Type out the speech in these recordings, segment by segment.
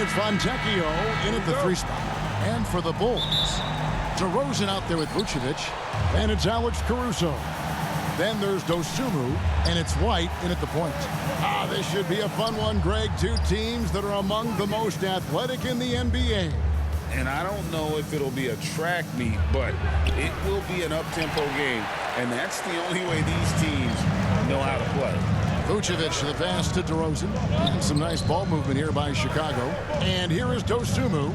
it's Fontecchio in at the 3 spot. And for the Bulls, DeRozan out there with Vucevic. And it's Alex Caruso. Then there's Dosunmu, and it's White in at the point. This should be a fun one, Greg. Two teams that are among the most athletic in the NBA. And I don't know if it'll be a track meet, but it will be an up-tempo game. And that's the only way these teams know how to play. Vucevic the pass to DeRozan. And some nice ball movement here by Chicago. And here is Dosunmu.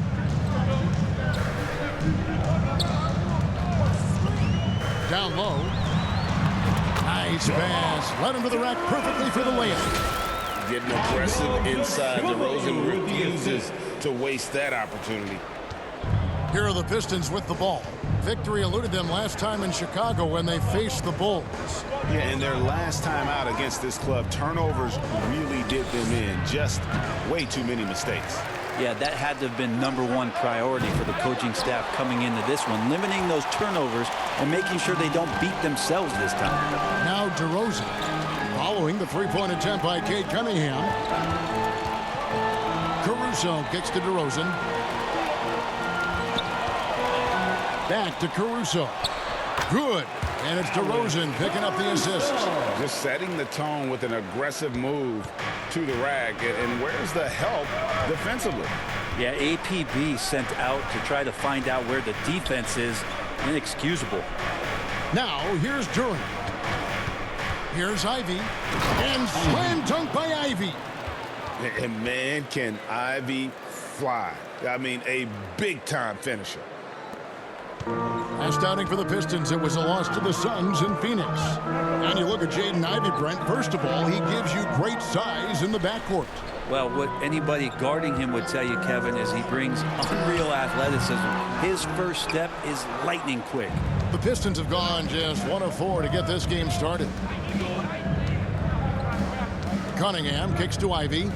Down low. Nice pass. Led him to the rack perfectly for the layup. Getting aggressive inside. DeRozan refuses to waste that opportunity. Here are the Pistons with the ball. Victory eluded them last time in Chicago when they faced the Bulls. Yeah, and their last time out against this club, turnovers really did them in. Just way too many mistakes. Yeah, that had to have been #1 priority for the coaching staff coming into this one, limiting those turnovers and making sure they don't beat themselves this time. Now DeRozan following the three-point attempt by Cade Cunningham. Caruso kicks to DeRozan. Back to Caruso. Good. And it's DeRozan picking up the assist. Just setting the tone with an aggressive move to the rack. And where's the help defensively? Yeah, APB sent out to try to find out where the defense is. Inexcusable. Now, here's Durant. Here's Ivy. And slam dunk by Ivy. And man, can Ivy fly. I mean, a big-time finisher. Last outing for the Pistons, it was a loss to the Suns in Phoenix. And you look at Jaden Ivey, Brent. First of all, he gives you great size in the backcourt. Well, what anybody guarding him would tell you, Kevin, is he brings unreal athleticism. His first step is lightning quick. The Pistons have gone just 1 of 4 to get this game started. Cunningham kicks to Ivy.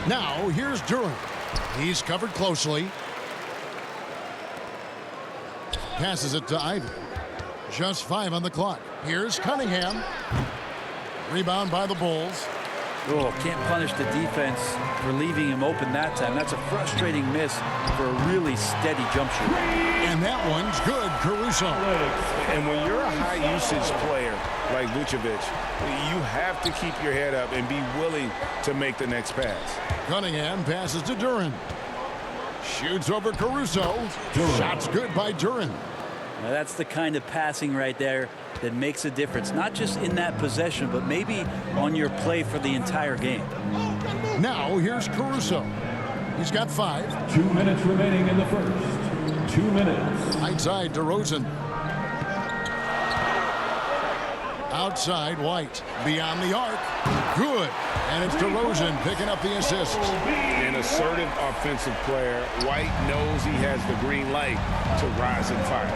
Now, here's Durant. He's covered closely. Passes it to Ivy. Just 5 on the clock. Here's Cunningham. Rebound by the Bulls. Oh, can't punish the defense for leaving him open that time. That's a frustrating miss for a really steady jump shot. And that one's good, Caruso. And when you're a high-usage player like Vucevic, you have to keep your head up and be willing to make the next pass. Cunningham passes to Durant. Shoots over Caruso. Shot's good by Durant. Now that's the kind of passing right there that makes a difference, not just in that possession, but maybe on your play for the entire game. Now here's Caruso. He's got 5. 2 minutes remaining in the first. 2 minutes. Outside DeRozan. Outside White. Beyond the arc. Good. And it's DeRozan picking up the assist. An assertive offensive player. White knows he has the green light to rise and fire.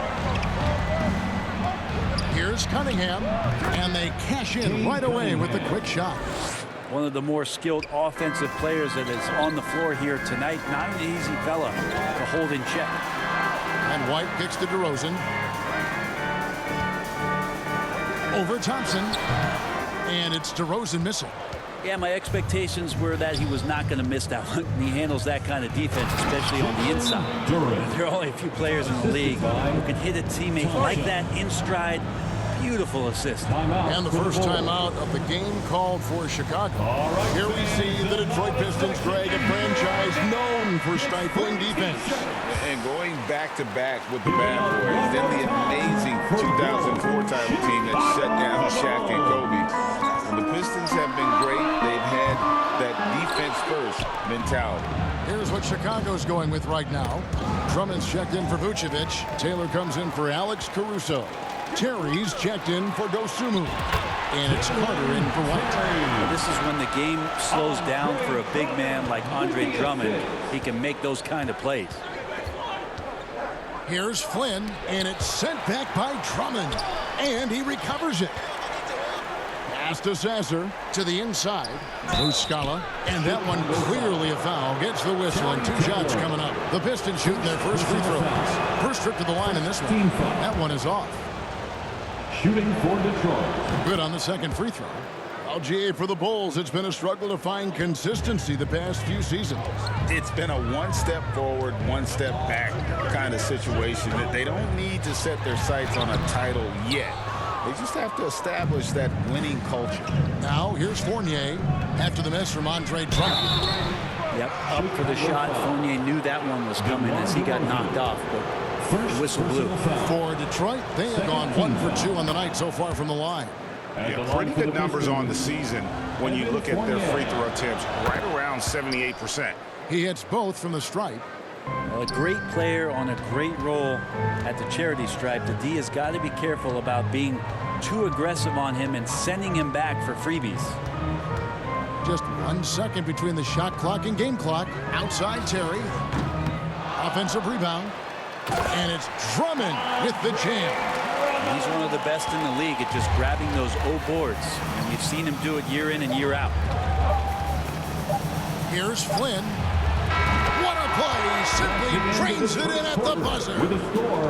Here's Cunningham. And they cash in right away with the quick shot. One of the more skilled offensive players that is on the floor here tonight. Not an easy fella to hold in check. And White kicks to DeRozan. Over Thompson. And it's DeRozan missing. Yeah, my expectations were that he was not going to miss that one. He handles that kind of defense, especially on the inside. There are only a few players in the league who can hit a teammate like that in stride. Beautiful assist. And the first timeout of the game called for Chicago. Here we see the Detroit Pistons, Greg, a franchise known for stifling defense. And going back-to-back with the bad boys, then the amazing 2004 title team that shut down Shaq and Kobe. And the Pistons have been great. They've had that defense-first mentality. Here's what Chicago's going with right now. Drummond's checked in for Vucevic. Taylor comes in for Alex Caruso. Terry's checked in for Dosunmu. And it's Carter in for White. This is when the game slows down for a big man like Andre Drummond. He can make those kind of plays. Here's Flynn, and it's sent back by Drummond. And he recovers it. Pass to Sasser to the inside. Muscala, and that one clearly a foul. Gets the whistle, and 2 shots coming up. The Pistons shooting their first free throws. First trip to the line in this one. That one is off. Shooting for Detroit. Good on the second free throw. LGA for the Bulls. It's been a struggle to find consistency the past few seasons. It's been a one step forward, one step back kind of situation. That they don't need to set their sights on a title yet. They just have to establish that winning culture. Now, here's Fournier after the miss from Andre Drummond. Yep, up for the shot. Fournier knew that one was coming as he got knocked off, but the whistle blew. For Detroit, they have gone 1 for 2 on the night so far from the line. Yeah, pretty good numbers on the season when you look at their free throw attempts, right around 78%. He hits both from the stripe. Well, a great player on a great role at the charity stripe. The D has got to be careful about being too aggressive on him and sending him back for freebies. Just 1 second between the shot clock and game clock. Outside Terry. Offensive rebound. And it's Drummond with the jam. He's one of the best in the league at just grabbing those O boards. And we've seen him do it year in and year out. Here's Flynn. What a play. Simply trains it in at the buzzer.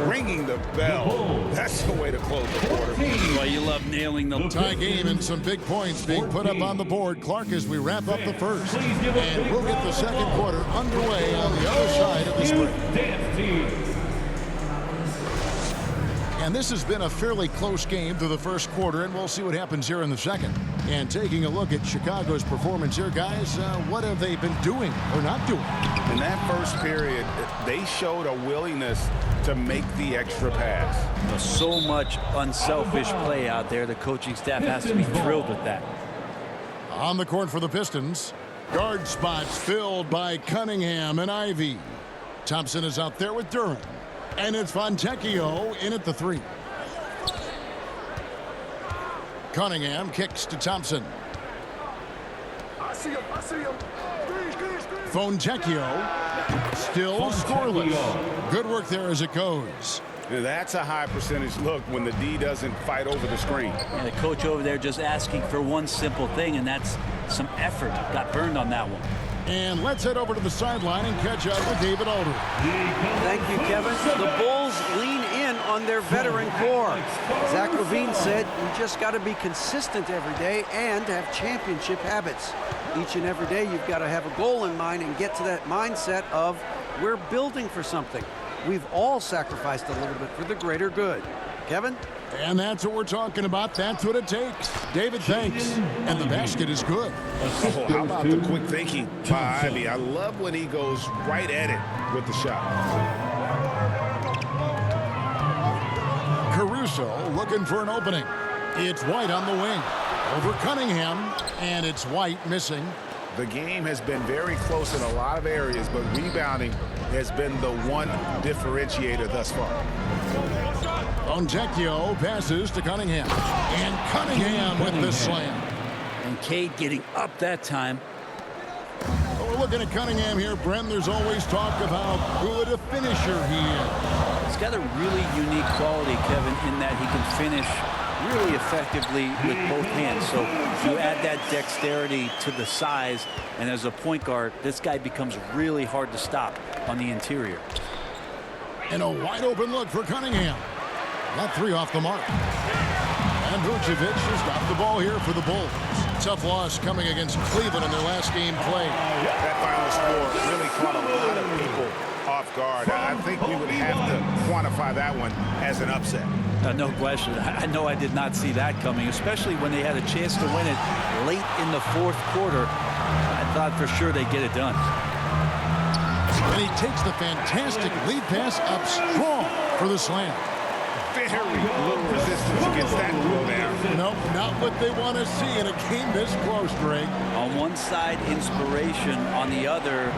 Ringing the bell. That's the way to close the quarter. Well, you love nailing the Tie game and some big points being put up on the board. Clark, as we wrap up the first. And we'll get the second quarter underway on the other side of the screen. And this has been a fairly close game through the first quarter, and we'll see what happens here in the second. And taking a look at Chicago's performance here, guys, what have they been doing or not doing? In that first period, they showed a willingness to make the extra pass. So much unselfish play out there. The coaching staff has to be thrilled with that. On the court for the Pistons, guard spots filled by Cunningham and Ivy. Thompson is out there with Durant. And it's Fontecchio in at the 3. Cunningham kicks to Thompson. I see him. Fontecchio still scoreless. Good work there as it goes. That's a high percentage look when the D doesn't fight over the screen. And the coach over there just asking for one simple thing, and that's some effort. Got burned on that one. And let's head over to the sideline and catch up with David Aldridge. Thank you, Kevin. The Bulls lean in on their veteran core. Zach LaVine said, you just got to be consistent every day and have championship habits. Each and every day, you've got to have a goal in mind and get to that mindset of we're building for something. We've all sacrificed a little bit for the greater good. Kevin? And that's what we're talking about. That's what it takes. David, thanks. And the basket is good. Oh, how about the quick thinking by Ivy? I love when he goes right at it with the shot. Caruso looking for an opening. It's White on the wing. Over Cunningham. And it's White missing. The game has been very close in a lot of areas, but rebounding has been the one differentiator thus far. Fontecchio passes to Cunningham. And Cunningham with the slam. And Cade getting up that time. We're looking at Cunningham here, Brent. There's always talk of how good a finisher he is. He's got a really unique quality, Kevin, in that he can finish really effectively with both hands. So you add that dexterity to the size, and as a point guard, this guy becomes really hard to stop on the interior. And a wide open look for Cunningham. That 3 off the mark. And Vucevic has got the ball here for the Bulls. Tough loss coming against Cleveland in their last game played. That final score really caught a lot of people off guard. I think we would have to quantify that one as an upset. No question. I know I did not see that coming, especially when they had a chance to win it late in the fourth quarter. I thought for sure they'd get it done. And he takes the fantastic lead pass up strong for the slam. Very little resistance against that throwdown. Nope, not what they want to see in a game this close, Greg. On one side, inspiration. On the other,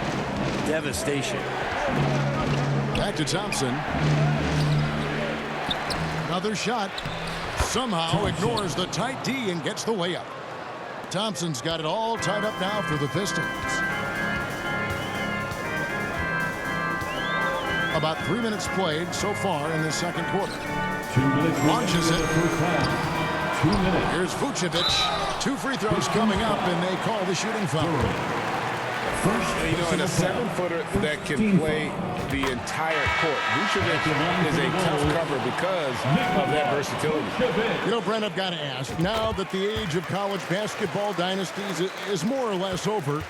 devastation. Back to Thompson. Another shot. Somehow ignores the tight D and gets the way up. Thompson's got it all tied up now for the Pistons. About 3 minutes played so far in the second quarter. 2 minutes. Launches it. 2 minutes. Here's Vucevic. 2 free throws coming up, and they call the shooting foul. You know, and a 7-footer that can play the entire court. Vucevic is a tough cover because of that versatility. You know, Brent, I've got to ask, now that the age of college basketball dynasties is more or less over,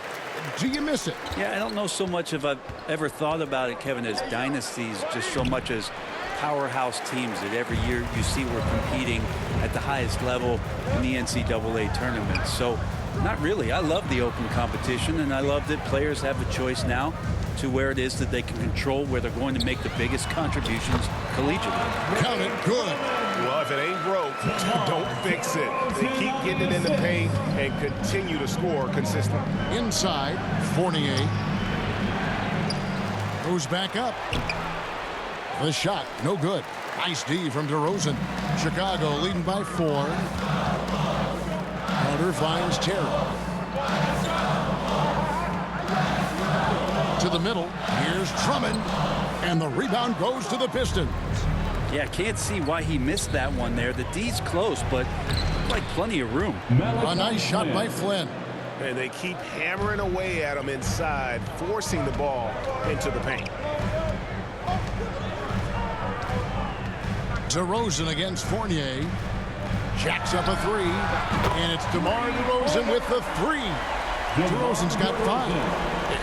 do you miss it? Yeah, I don't know so much if I've ever thought about it, Kevin, as dynasties, just so much as powerhouse teams that every year you see we're competing at the highest level in the NCAA tournament. So not really. I love the open competition, and I love that players have a choice now to where it is that they can control where they're going to make the biggest contributions collegiately. Count it. Good. Well, if it ain't broke, don't fix it. They keep getting it in the paint and continue to score consistently. Inside, Fournier goes back up. The shot, no good. Nice D from DeRozan. Chicago leading by 4. Hunter finds Terry. To the middle. Here's Drummond. And the rebound goes to the Pistons. Yeah, can't see why he missed that one there. The D's close, but like plenty of room. A nice shot by Flynn. And they keep hammering away at him inside, forcing the ball into the paint. DeRozan against Fournier. Jacks up a 3. And it's DeMar DeRozan with the 3. DeRozan's got 5.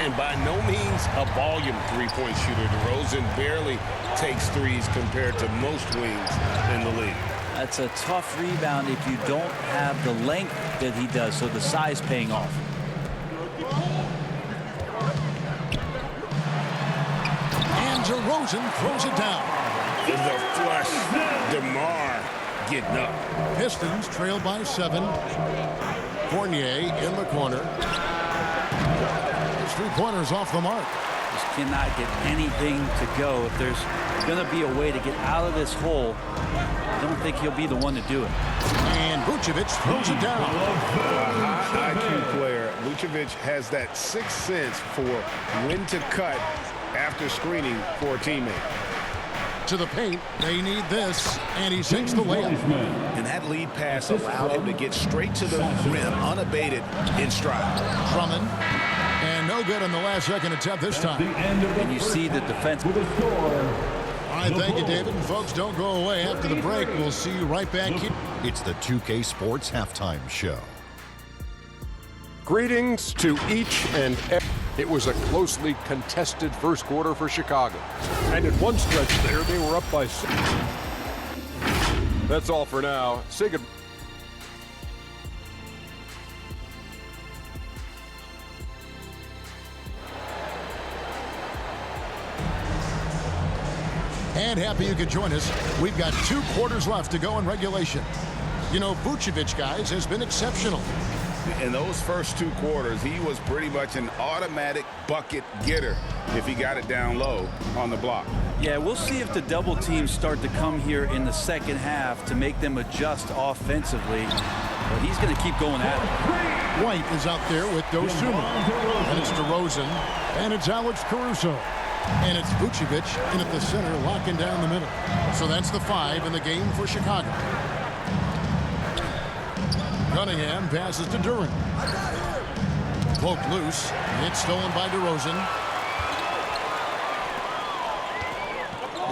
And by no means a volume three-point shooter. DeRozan barely takes threes compared to most wings in the league. That's a tough rebound if you don't have the length that he does, so the size paying off. And DeRozan throws it down. The flush, DeMar getting up. Pistons trail by 7. Fournier in the corner. His 3-pointers off the mark. Just cannot get anything to go. If there's going to be a way to get out of this hole, I don't think he'll be the one to do it. And Vucevic throws it down. A high IQ player. Vucevic has that sixth sense for when to cut after screening for a teammate. To the paint, they need this, and he sinks the layup. And that lead pass allowed him to get straight to the rim, unabated in stride. Drummond, and no good on the last second attempt this time. And you see the defense. All right, thank you, David. And folks, don't go away after the break. We'll see you right back here. It's the 2K Sports Halftime Show. Greetings to each and every. It was a closely contested first quarter for Chicago. And in one stretch there, they were up by 6. That's all for now. Say goodbye. And happy you could join us. We've got 2 quarters left to go in regulation. You know, Vucevic, guys, has been exceptional. In those first 2 quarters, he was pretty much an automatic bucket getter if he got it down low on the block. Yeah, we'll see if the double teams start to come here in the second half to make them adjust offensively. But he's going to keep going at it. White is out there with Dosunmu. And it's DeRozan. And it's Alex Caruso. And it's Vucevic in at the center, locking down the middle. So that's the 5 in the game for Chicago. Cunningham passes to Duran. Poked loose. It's stolen by DeRozan.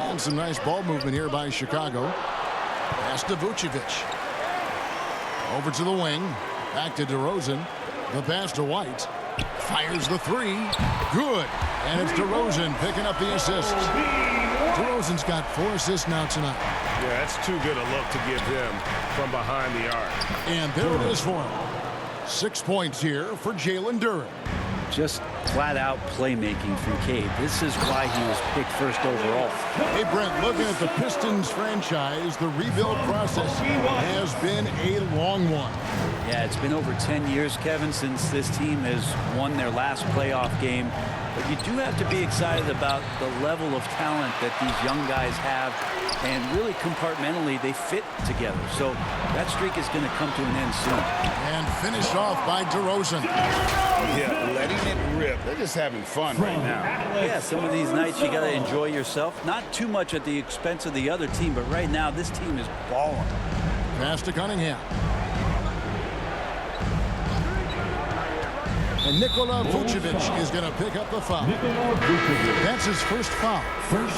And some nice ball movement here by Chicago. Pass to Vucevic. Over to the wing. Back to DeRozan. The pass to White. Fires the 3. Good. And it's DeRozan picking up the assist. DeRozan's got 4 assists now tonight. Yeah, that's too good a look to give him from behind the arc. And there it is for him. 6 points here for Jalen Duren. Just flat-out playmaking from Cade. This is why he was picked first overall. Hey, Brent, looking at the Pistons franchise, the rebuild process has been a long one. Yeah, it's been over 10 years, Kevin, since this team has won their last playoff game. But you do have to be excited about the level of talent that these young guys have. And really compartmentally, they fit together. So that streak is going to come to an end soon. And finished off by DeRozan. Yeah, letting it rip. They're just having fun right now. Yeah, some of these nights you got to enjoy yourself. Not too much at the expense of the other team, but right now this team is balling. Pass to Cunningham. And Nikola Vucevic is going to pick up the foul. That's his first foul.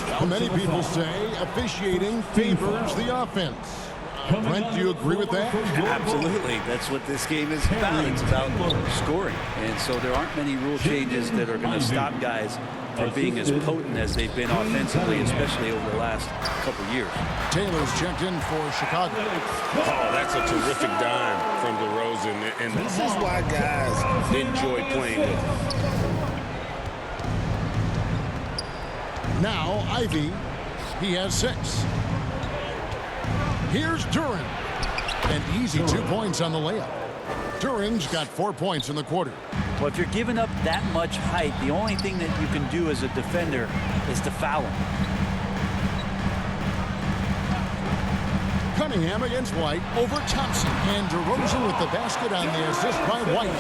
Now, many people say officiating favors the offense. Brent, do you agree with that? Absolutely. That's what this game is about. It's about scoring. And so there aren't many rule changes that are going to stop guys from being as potent as they've been offensively, especially over the last couple years. Taylor's checked in for Chicago. Oh, that's a terrific dime from DeRozan. And this is why guys enjoy playing with him. Now, Ivy. He has 6. Here's Duran. An easy 2 points on the layup. Duran's got 4 points in the quarter. Well, if you're giving up that much height, the only thing that you can do as a defender is to foul him. Cunningham against White over Thompson. And DeRozan with the basket on the assist by White.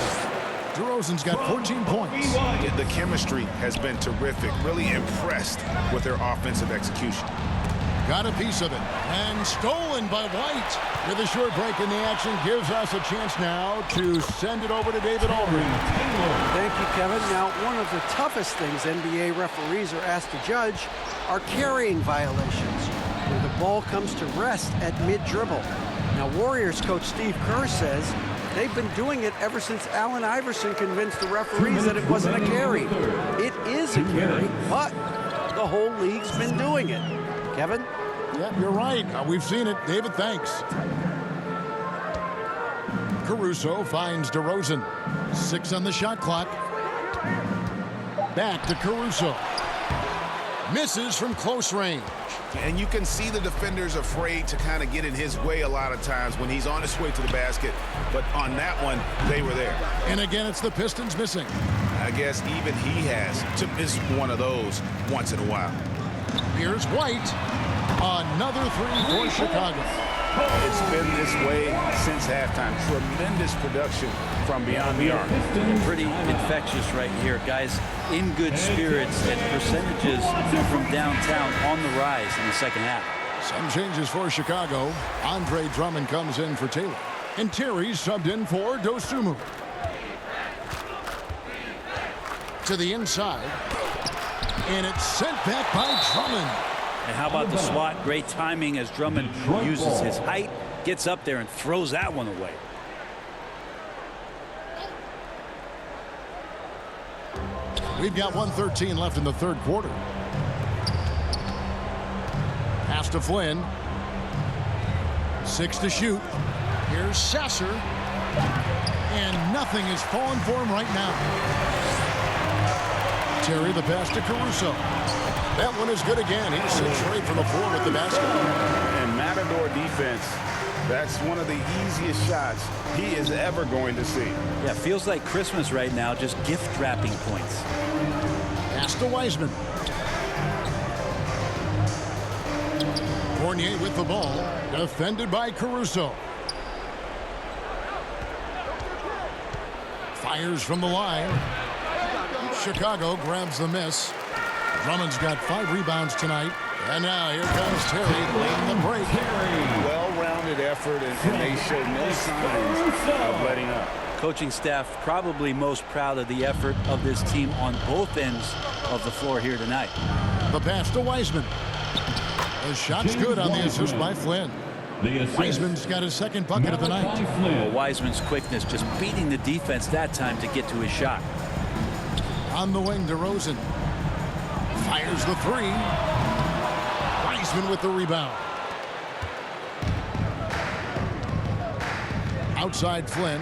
DeRozan's got 14 points. The chemistry has been terrific. Really impressed with their offensive execution. Got a piece of it. And stolen by White. With a short break in the action, gives us a chance now to send it over to David Aldridge. Thank you, Kevin. Now, one of the toughest things NBA referees are asked to judge are carrying violations, where the ball comes to rest at mid-dribble. Now, Warriors coach Steve Kerr says they've been doing it ever since Allen Iverson convinced the referees that it wasn't a carry. It is a carry, but the whole league's been doing it. Kevin? Yep, you're right. We've seen it. David, thanks. Caruso finds DeRozan. 6 on the shot clock. Back to Caruso. Misses from close range. And you can see the defenders afraid to kind of get in his way a lot of times when he's on his way to the basket. But on that one, they were there. And again, it's the Pistons missing. I guess even he has to miss one of those once in a while. Here's White. Another 3 for Chicago. It's been this way since halftime. Tremendous production from beyond the arc. Pretty infectious right here. Guys in good spirits and percentages from downtown on the rise in the second half. Some changes for Chicago. Andre Drummond comes in for Taylor. And Terry's subbed in for Dosumu. To the inside. And it's sent back by Drummond. And how about the swat? Great timing as Drummond uses his height, gets up there and throws that one away. We've got 1:13 left in the third quarter. Pass to Flynn. 6 to shoot. Here's Sasser. And nothing is falling for him right now. Terry the pass to Caruso. That one is good again. He sits right from the floor with the basket. And Matador defense, that's one of the easiest shots he is ever going to see. Yeah, feels like Christmas right now, just gift wrapping points. Pass to Wiseman. Fournier with the ball. Defended by Caruso. Fires from the line. Chicago grabs the miss. Drummond's got 5 rebounds tonight. And now here comes Terry leading the break. Well-rounded effort, and they show no signs of letting up. Coaching staff probably most proud of the effort of this team on both ends of the floor here tonight. The pass to Wiseman. The shot's good on the assist by Flynn. Wiseman's got his second bucket of the night. Well, Wiseman's quickness just beating the defense that time to get to his shot. On the wing, DeRozan. Fires the 3. Wiseman with the rebound. Outside Flynn.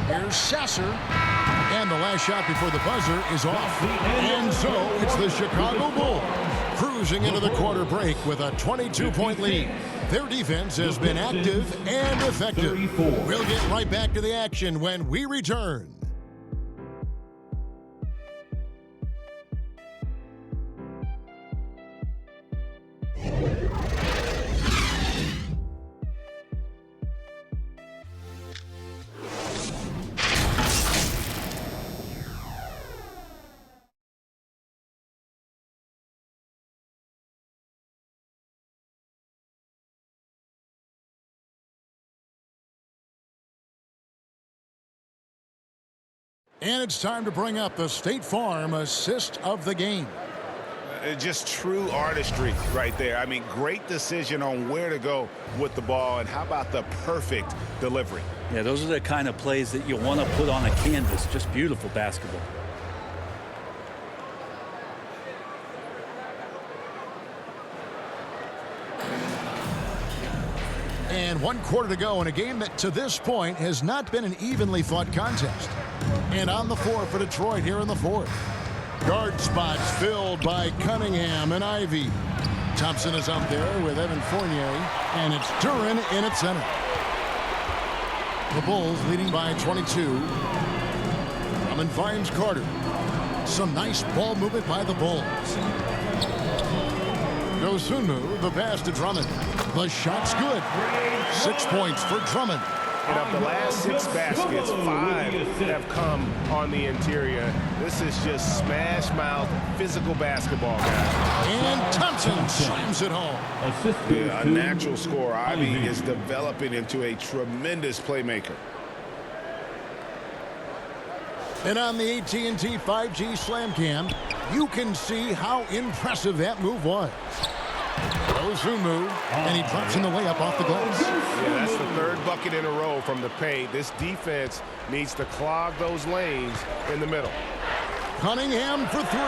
Here's Sasser. And the last shot before the buzzer is off. And so it's the Chicago Bulls cruising into the quarter break with a 22-point lead. Their defense has been active and effective. We'll get right back to the action when we return. And it's time to bring up the State Farm assist of the game. Just true artistry right there. I mean, great decision on where to go with the ball, and how about the perfect delivery? Yeah, those are the kind of plays that you want to put on a canvas. Just beautiful basketball. And 1 quarter to go in a game that to this point has not been an evenly fought contest. And on the floor for Detroit here in the fourth. Guard spots filled by Cunningham and Ivy. Thompson is out there with Evan Fournier, and it's Duren in at center. The Bulls leading by 22. Drummond finds Carter. Some nice ball movement by the Bulls. Dosunmu, the pass to Drummond. The shot's good. 6 points for Drummond. And of the last 6 baskets, 5 have come on the interior. This is just smash mouth physical basketball, guys. And Thompson slams it home. Yeah, a natural scorer. Ivy is developing into a tremendous playmaker. And on the AT&T 5G Slam Cam, you can see how impressive that move was. Dosunmu, and he drops in the layup off the glass. Yeah, that's the 3rd bucket in a row from the paint. This defense needs to clog those lanes in the middle. Cunningham for 3.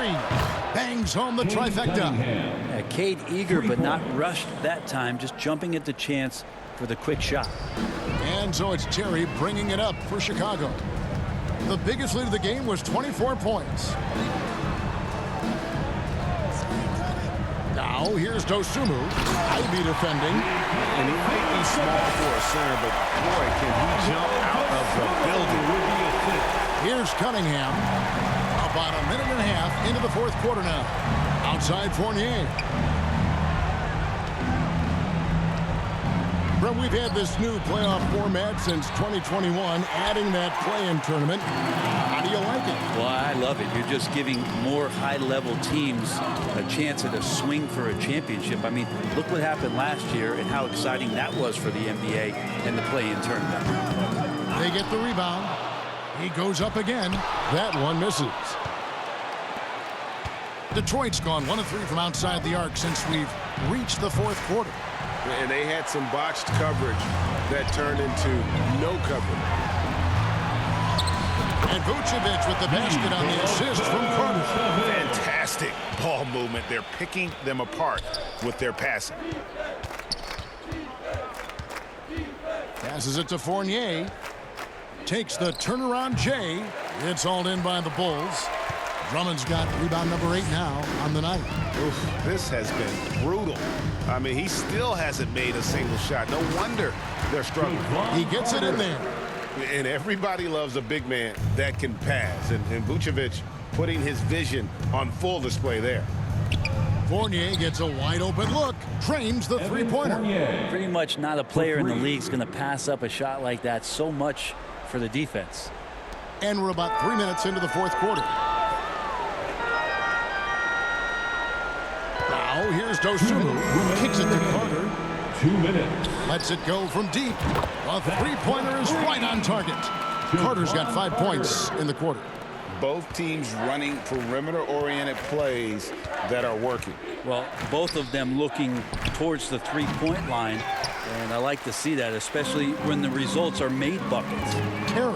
Bangs home the trifecta. Yeah, Cade eager but not rushed that time, just jumping at the chance for the quick shot. And so it's Terry bringing it up for Chicago. The biggest lead of the game was 24 points. Now here's Dosunmu. Ivy defending. And he might be small for a center, but boy, can he jump out of the building. Here's Cunningham. About a minute and a half into the fourth quarter now. Outside Fournier. Brett, we've had this new playoff format since 2021, adding that play-in tournament. How do you like it? Well, I love it. You're just giving more high-level teams a chance at a swing for a championship. I mean, look what happened last year and how exciting that was for the NBA and the play-in tournament. They get the rebound. He goes up again. That one misses. Detroit's gone 1 of 3 from outside the arc since we've reached the fourth quarter. And they had some botched coverage that turned into no coverage. And Vucevic with the basket on the assist from Carter. Fantastic ball movement. They're picking them apart with their passing. Passes it to Fournier. Takes the turnaround J. It's hauled in by the Bulls. Drummond's got rebound number 8 now on the night. Oof, this has been brutal. I mean, he still hasn't made a single shot. No wonder they're struggling. He gets it in there. And everybody loves a big man that can pass. And Vucevic putting his vision on full display there. Fournier gets a wide open look. Trains the three-pointer. Pretty much not a player in the league is going to pass up a shot like that so much for the defense. And we're about 3 minutes into the fourth quarter. Now here's Dosunmu, who kicks it to Carter. 2 minutes. Lets it go from deep. A three-pointer is right on target. Carter's got 5 points in the quarter. Both teams running perimeter-oriented plays that are working. Well, both of them looking towards the three-point line, and I like to see that, especially when the results are made buckets. Terry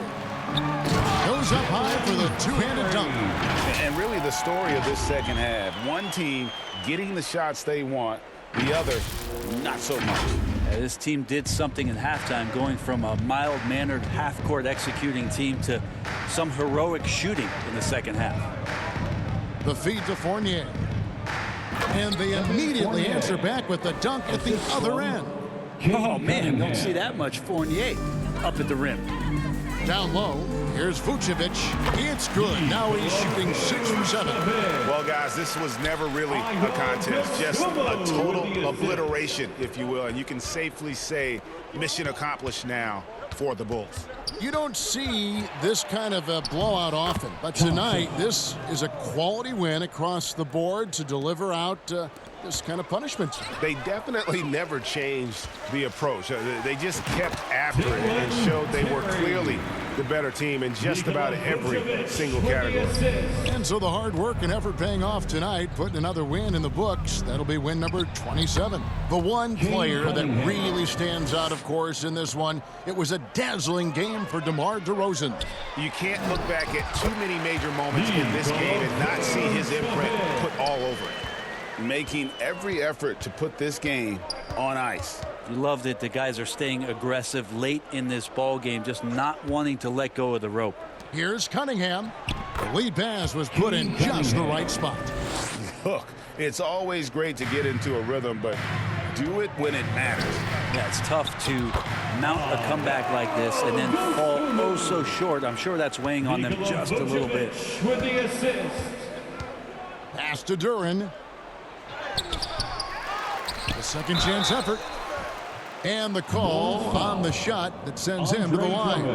goes up high for the two-handed dunk. And really the story of this second half, one team getting the shots they want, the other not so much. This team did something in halftime, going from a mild-mannered half-court executing team to some heroic shooting in the second half. The feed to Fournier. And they immediately answer back with the dunk at the other end. Oh, man, don't see that much Fournier up at the rim. Down low, here's Vucevic. It's good. Now he's shooting 6 from 7. Well, guys, this was never really a contest. Just a total obliteration, if you will. And you can safely say mission accomplished now for the Bulls. You don't see this kind of a blowout often. But tonight, this is a quality win across the board to deliver out this kind of punishment. They definitely never changed the approach. They just kept after it and showed they were clearly the better team in just about every single category. And so the hard work and effort paying off tonight, putting another win in the books. That'll be win number 27. The one player that really stands out, of course, in this one, it was a dazzling game for DeMar DeRozan. You can't look back at too many major moments in this game and not see his imprint put all over it. Making every effort to put this game on ice. You love that the guys are staying aggressive late in this ball game, just not wanting to let go of the rope. Here's Cunningham. The lead pass was put in just the right spot. Look, it's always great to get into a rhythm, but do it when it matters. Yeah, it's tough to mount a comeback like this and then fall oh so short. I'm sure that's weighing on them just a little bit. With the assist. Pass to Duran. The second chance effort. And the call on the shot that sends him to the line.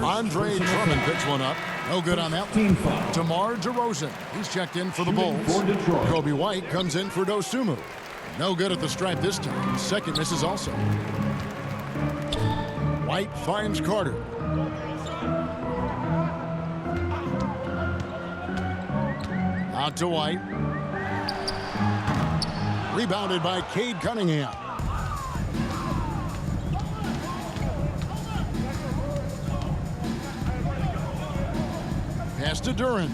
Andre Drummond picks one up. No good on that one. DeMar DeRozan. He's checked in for the Bulls. Kobe White comes in for Dosumu. No good at the stripe this time. Second misses also. White finds Carter. Out to White. Rebounded by Cade Cunningham. Pass to Duran.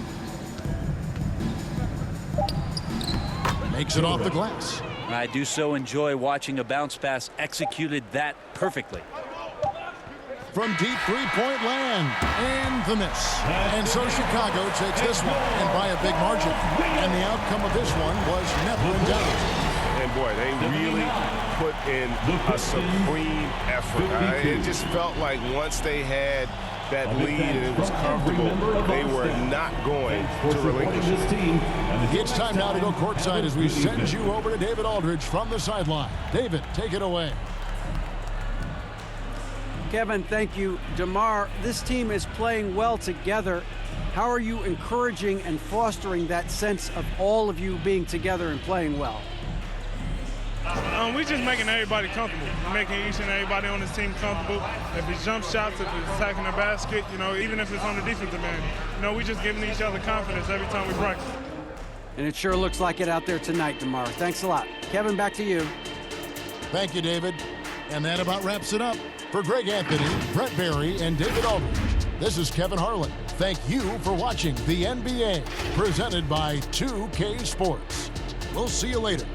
Makes it off the glass. I do so enjoy watching a bounce pass executed that perfectly. From deep three-point land. And the miss. And so Chicago takes this one, and by a big margin. And the outcome of this one was never in doubt. And boy, they really put in a supreme effort. It just felt like once they had that lead and it was comfortable, they were not going to relinquish it. It's time now to go courtside as we send you over to David Aldridge from the sideline. David, take it away. Kevin, thank you. DeMar, this team is playing well together. How are you encouraging and fostering that sense of all of you being together and playing well? We're just making everybody comfortable. We're making each and everybody on this team comfortable. If it's jump shots, if it's attacking the basket, even if it's on the defensive end, we're just giving each other confidence every time we practice. And it sure looks like it out there tonight, DeMar. Thanks a lot. Kevin, back to you. Thank you, David. And that about wraps it up. For Greg Anthony, Brett Barry, and David Aldridge, this is Kevin Harlan. Thank you for watching the NBA, presented by 2K Sports. We'll see you later.